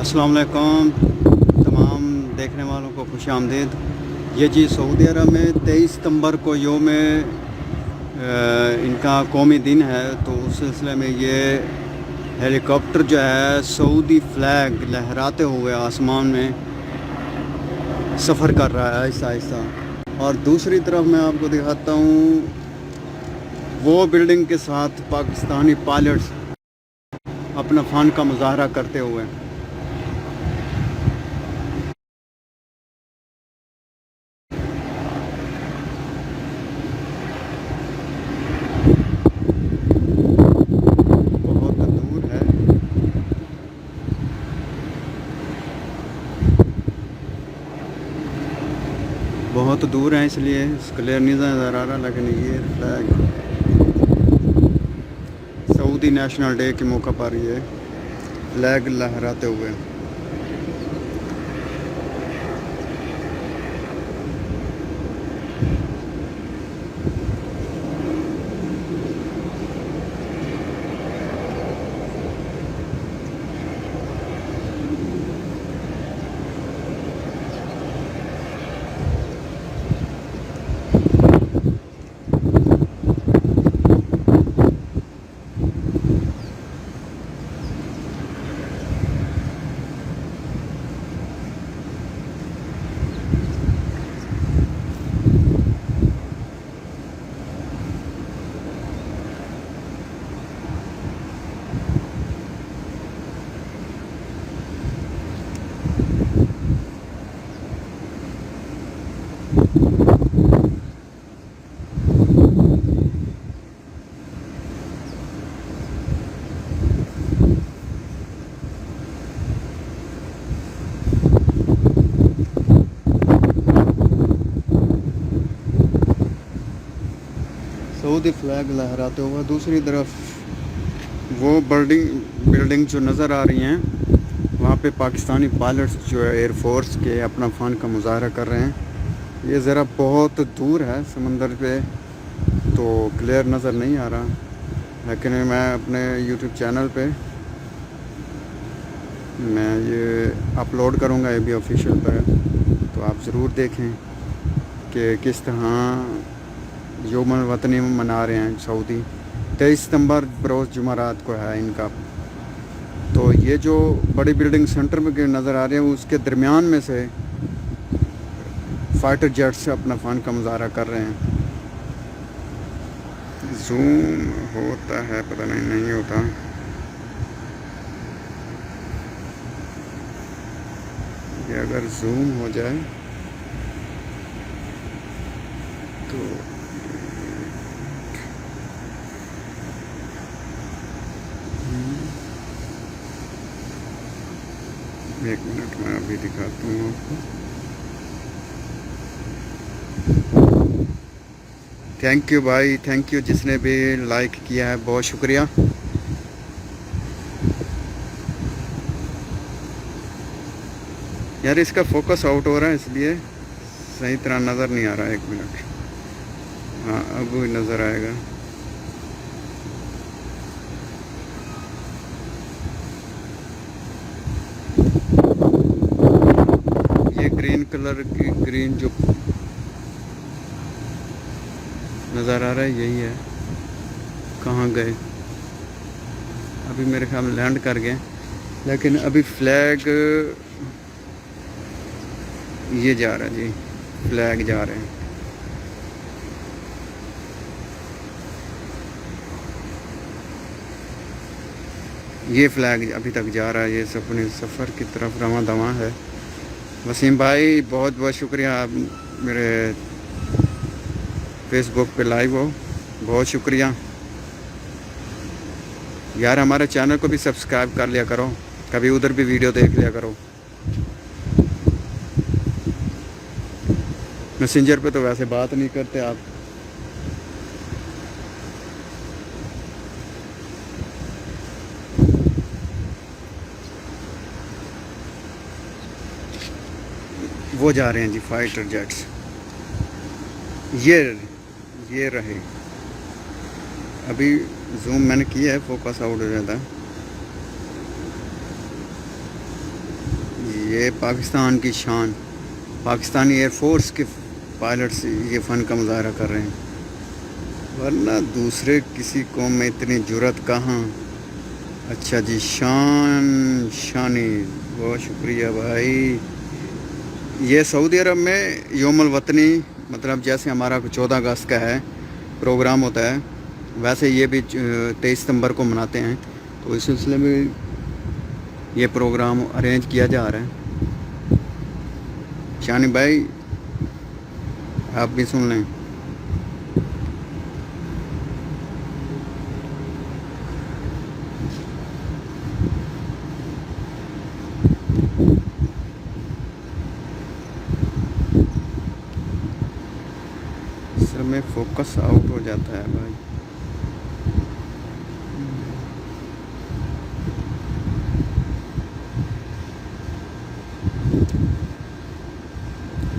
अस्सलाम वालेकुम तमाम देखने वालों को खुश आमदीद। ये जी सऊदी अरब में 23 सितंबर को योम इनका कौमी दिन है, तो उस सिलसिले में ये हेलीकॉप्टर जो है सऊदी फ्लैग लहराते हुए आसमान में सफ़र कर रहा है आहिस्ता आहिस्ता। और दूसरी तरफ मैं आपको दिखाता हूँ वो बिल्डिंग के साथ पाकिस्तानी पायलट्स अपना फ़न का मुजाहरा करते हुए। बहुत दूर है, बहुत दूर है, इसलिए क्लियर नहीं नज़र आ रहा। लेकिन ये फ्लैग सऊदी नेशनल डे के मौका पर ये फ्लैग लहराते हुए। सऊदी फ्लैग लहराते हुए दूसरी तरफ वो बिल्डिंग जो नज़र आ रही हैं, वहाँ पे पाकिस्तानी पायलट्स जो है एयरफोर्स के अपना फ़न का मुजाहरा कर रहे हैं। ये ज़रा बहुत दूर है समंदर पे, तो क्लियर नज़र नहीं आ रहा, लेकिन मैं अपने यूट्यूब चैनल पे मैं ये अपलोड करूँगा, ये भी ऑफिशियल पर, तो आप ज़रूर देखें कि किस तरह यौम वतनी मना रहे हैं सऊदी। 23 सितंबर बरोज़ जुमेरात को है इनका। तो ये जो बड़ी बिल्डिंग सेंटर में नज़र आ रही है, उसके दरमियान में से फाइटर जेट से अपना फ़न का मुजाहरा कर रहे हैं। जूम होता है, पता नहीं होता। ये अगर जूम हो जाए तो एक मिनट में अभी दिखाता हूँ आपको। थैंक यू भाई, थैंक यू जिसने भी लाइक किया है, बहुत शुक्रिया। यार इसका फोकस आउट हो रहा है, इसलिए सही तरह नज़र नहीं आ रहा है। एक मिनट, हाँ अब भी नज़र आएगा। ये ग्रीन कलर की ग्रीन जो नज़र आ रहा है यही है। कहाँ गए? अभी मेरे ख्याल में लैंड कर गए, लेकिन अभी फ्लैग ये जा रहा है जी, फ्लैग जा रहे हैं। ये फ्लैग अभी तक जा रहा है, ये अपने सफ़र की तरफ रवां दवां है। वसीम भाई बहुत बहुत शुक्रिया, आप मेरे फेसबुक पे लाइव हो, बहुत शुक्रिया यार। हमारे चैनल को भी सब्सक्राइब कर लिया करो, कभी उधर भी वीडियो देख लिया करो। मैसेंजर पे तो वैसे बात नहीं करते आप। वो जा रहे हैं जी फाइटर जेट्स, ये रहे। अभी जूम मैंने किया है, फोकस आउट हो जाता है। ये पाकिस्तान की शान, पाकिस्तानी एयरफोर्स के पायलट्स ये फ़न का मुजाहरा कर रहे हैं, वरना दूसरे किसी कौम में इतनी जुर्रत कहाँ। अच्छा जी, शानी, बहुत शुक्रिया भाई। ये सऊदी अरब में यौमुल वतनी, मतलब जैसे हमारा 14 अगस्त का है प्रोग्राम होता है, वैसे ये भी 23 सितंबर को मनाते हैं। तो इस सिलसिले में ये प्रोग्राम अरेंज किया जा रहा है। शानी भाई आप भी सुन लें। सर में फोकस आउट हो जाता है भाई।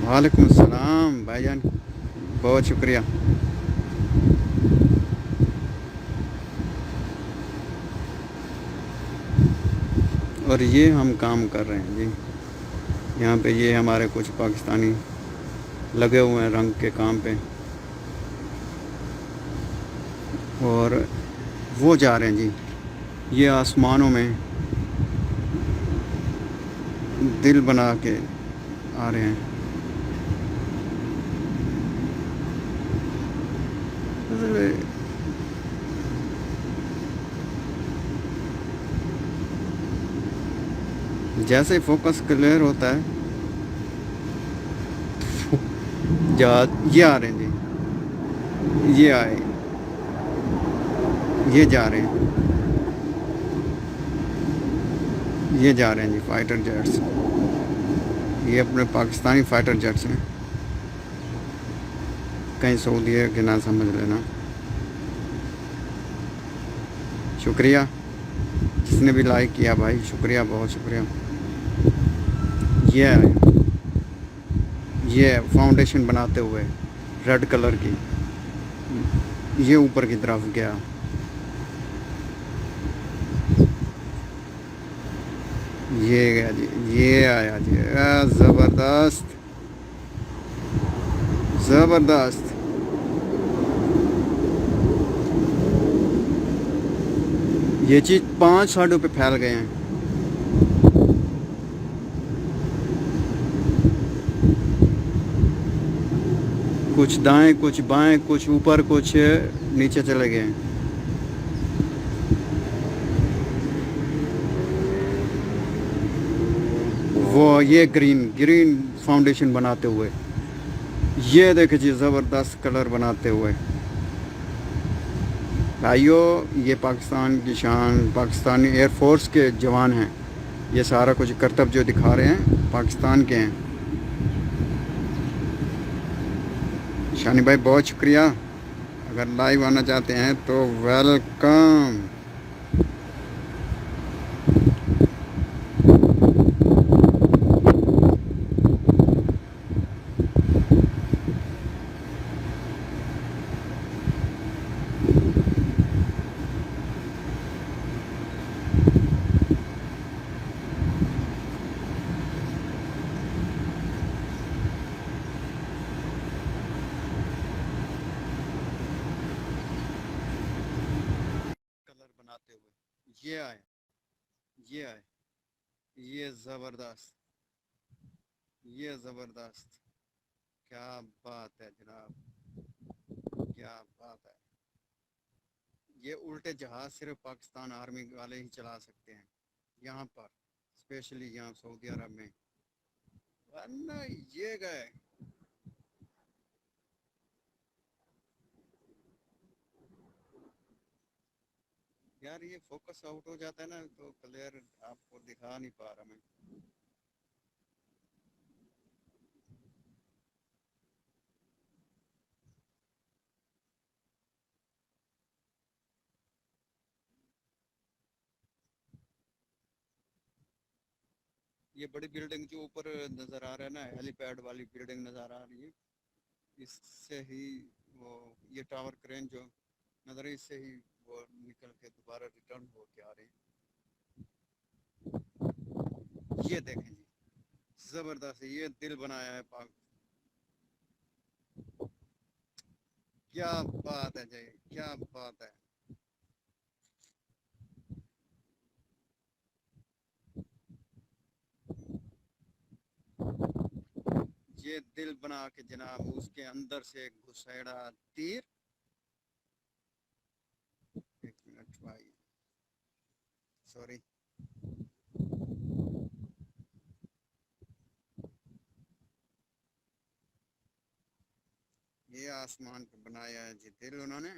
वालेकुम अस्सलाम भाईजान, बहुत शुक्रिया। और ये हम काम कर रहे हैं जी, यहाँ पे ये हमारे कुछ पाकिस्तानी लगे हुए हैं रंग के काम पे, और वो जा रहे हैं जी, ये आसमानों में दिल बना के आ रहे हैं। जैसे ही फोकस क्लियर होता है जा, ये आ रहे हैं जी, ये आए, ये जा रहे हैं, ये जा रहे हैं जी फाइटर जेट्स। ये अपने पाकिस्तानी फाइटर जेट्स हैं, कहीं सऊदी है कि ना समझ लेना। शुक्रिया जिसने भी लाइक किया भाई, शुक्रिया, बहुत शुक्रिया। ये फाउंडेशन बनाते हुए रेड कलर की, ये ऊपर की तरफ गया। ये गया जी, ये आया जी, ज़बरदस्त ज़बरदस्त। ये चीज़ 5 साइडों पे फैल गए हैं। कुछ दाएं, कुछ बाएं, कुछ ऊपर, कुछ नीचे चले गए हैं। वो ये ग्रीन फाउंडेशन बनाते हुए, ये देखे जी ज़बरदस्त कलर बनाते हुए। भाइयों ये पाकिस्तान की शान, पाकिस्तानी एयरफोर्स के जवान हैं। ये सारा कुछ करतब जो दिखा रहे हैं पाकिस्तान के हैं। शानी भाई बहुत शुक्रिया, अगर लाइव आना चाहते हैं तो वेलकम। कलर बनाते हुए ये आए, ये आए, ये ज़बरदस्त, ये ज़बरदस्त। क्या बात है जनाब, क्या बात है। ये उल्टे जहाज़ सिर्फ पाकिस्तान आर्मी वाले ही चला सकते हैं यहाँ पर, स्पेशली यहाँ सऊदी अरब में, वरना ये गए। यार ये फोकस आउट हो जाता है ना, तो क्लियर आपको दिखा नहीं पा रहा मैं। ये बड़ी बिल्डिंग जो ऊपर नज़र आ रहा है ना, हेलीपैड वाली बिल्डिंग नज़र आ रही है, इससे ही वो ये टावर क्रेन जो नज़र है, इससे ही वो निकल के दोबारा रिटर्न हो के आ रही है। ये देखें जी, जबरदस्त, ये दिल बनाया है पाक। क्या बात है जय, क्या बात है। ये दिल बना के जनाब उसके अंदर से घुसेड़ा तीर। एक मिनट भाई, सॉरी। ये आसमान पे बनाया है जी दिल उन्होंने।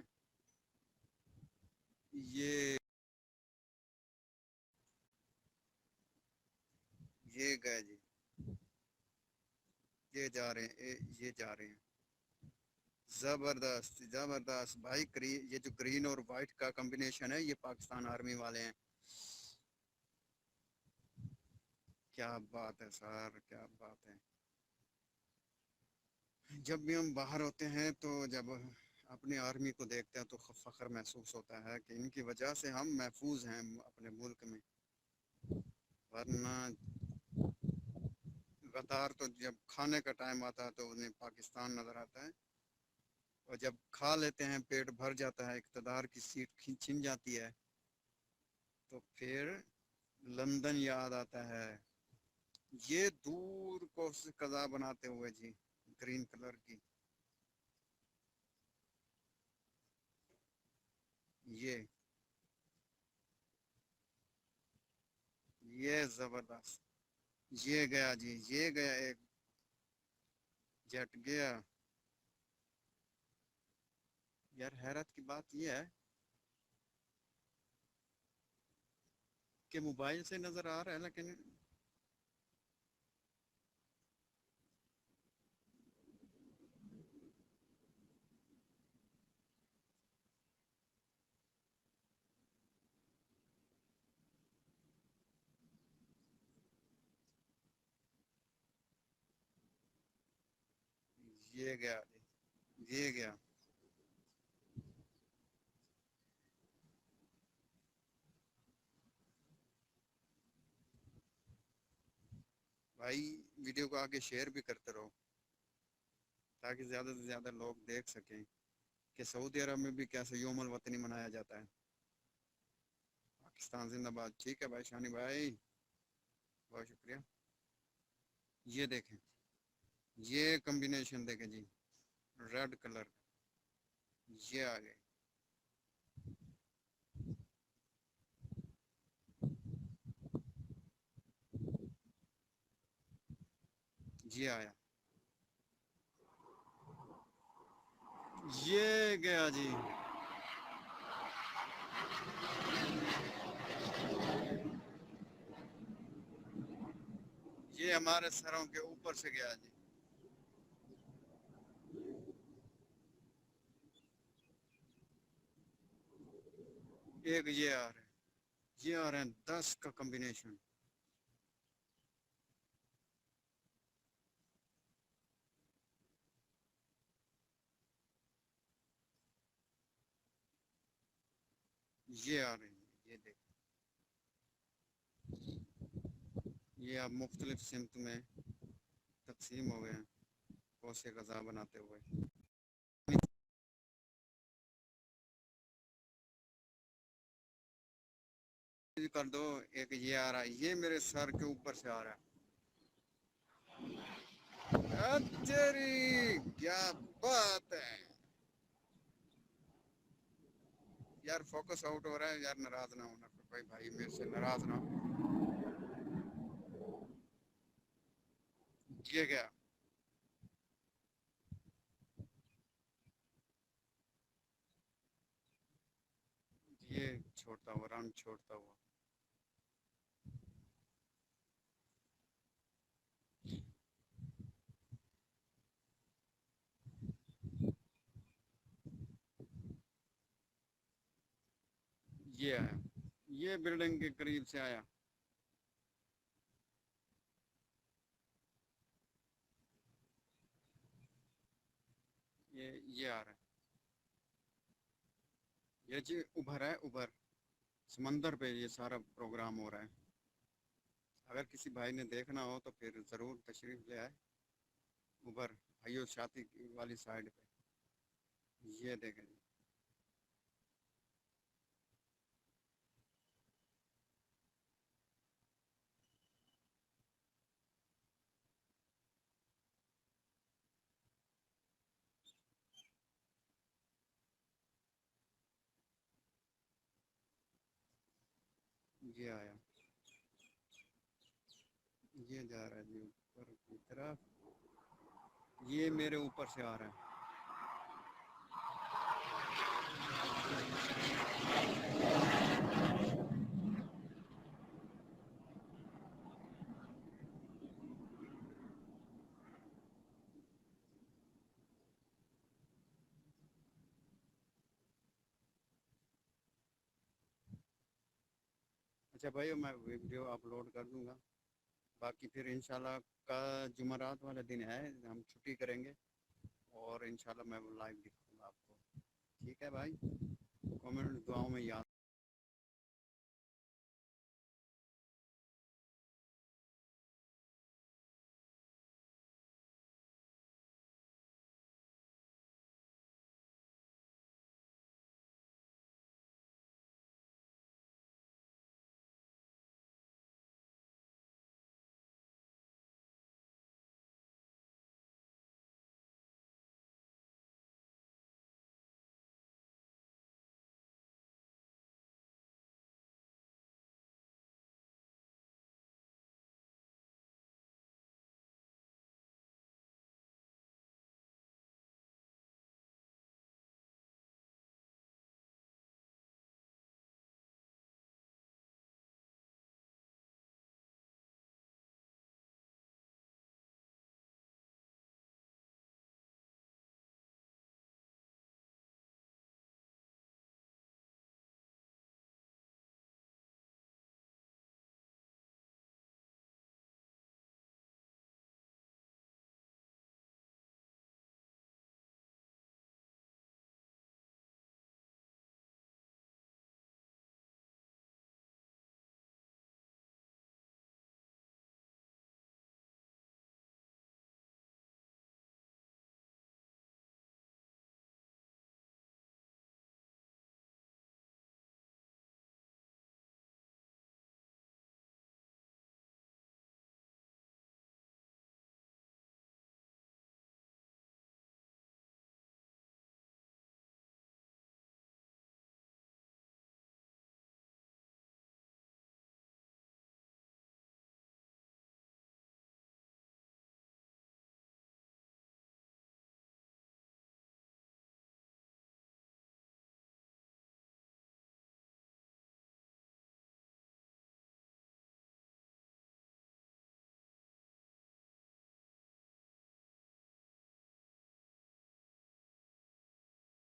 ये ये गए जी, ये जा रहे हैं, ये जा रहे हैं। जबरदस्त जबरदस्त भाई। ये जो ग्रीन और वाइट का कॉम्बिनेशन है, ये पाकिस्तान आर्मी वाले हैं। क्या बात है सर, क्या बात है। जब भी हम बाहर होते हैं तो जब अपनी आर्मी को देखते हैं तो फख्र महसूस होता है कि इनकी वजह से हम महफूज हैं अपने मुल्क में। वरना गद्दार तो जब खाने का टाइम आता है तो उन्हें पाकिस्तान नजर आता है, और जब खा लेते हैं पेट भर जाता है, इक़्तिदार की सीट छिन जाती है, तो फिर लंदन याद आता है। ये दूर को कज़ा बनाते हुए जी, ग्रीन कलर की। ये ये जबरदस्त। ये गया जी, ये गया एक जेट गया। यार हैरत की बात ये है कि मोबाइल से नजर आ रहा है लेकिन ये गया जी, ये गया। भाई वीडियो को आगे शेयर भी करते रहो ताकि ज़्यादा से ज़्यादा लोग देख सकें कि सऊदी अरब में भी कैसे यौमुल वतनी मनाया जाता है। पाकिस्तान जिंदाबाद। ठीक है भाई शानी भाई, बहुत शुक्रिया। ये देखें, ये कॉम्बिनेशन देखें जी, रेड कलर। ये आ गए। ये आया। ये गया जी। ये हमारे सरों के ऊपर से गया जी। एक ये आ रहा है, ये आ रहे हैं 10 का कॉम्बिनेशन। ये आ रहे हैं, ये देख। ये अब मुख्तलिफ सिमत में तकसीम हो गए हैं कोसे गज़ा बनाते हुए। कर दो। एक ये आ रहा है, ये मेरे सर के ऊपर से आ रहा है। तेरी क्या बात है। यार फोकस आउट हो रहा है यार, नाराज ना होना कोई भाई, मेरे से नाराज ना हो। ये क्या, ये छोड़ता हुआ, रंग छोड़ता हुआ। ये आया, ये बिल्डिंग के करीब से आया। ये आ रहा है। ये जी उभर है, उभर समंदर पे ये सारा प्रोग्राम हो रहा है। अगर किसी भाई ने देखना हो तो फिर ज़रूर तशरीफ़ ले आए उधर हयो शाती वाली साइड पे। ये देखें जी। ये आया, ये जा रहा है जी ऊपर की तरफ। ये मेरे ऊपर से आ रहा है। अच्छा भाई, मैं वीडियो अपलोड कर दूंगा। बाकी फिर इंशाल्लाह का जुमेरात वाला दिन है, हम छुट्टी करेंगे और इंशाल्लाह मैं लाइव दिखाऊंगा आपको। ठीक है भाई, कमेंट दुआओं में याद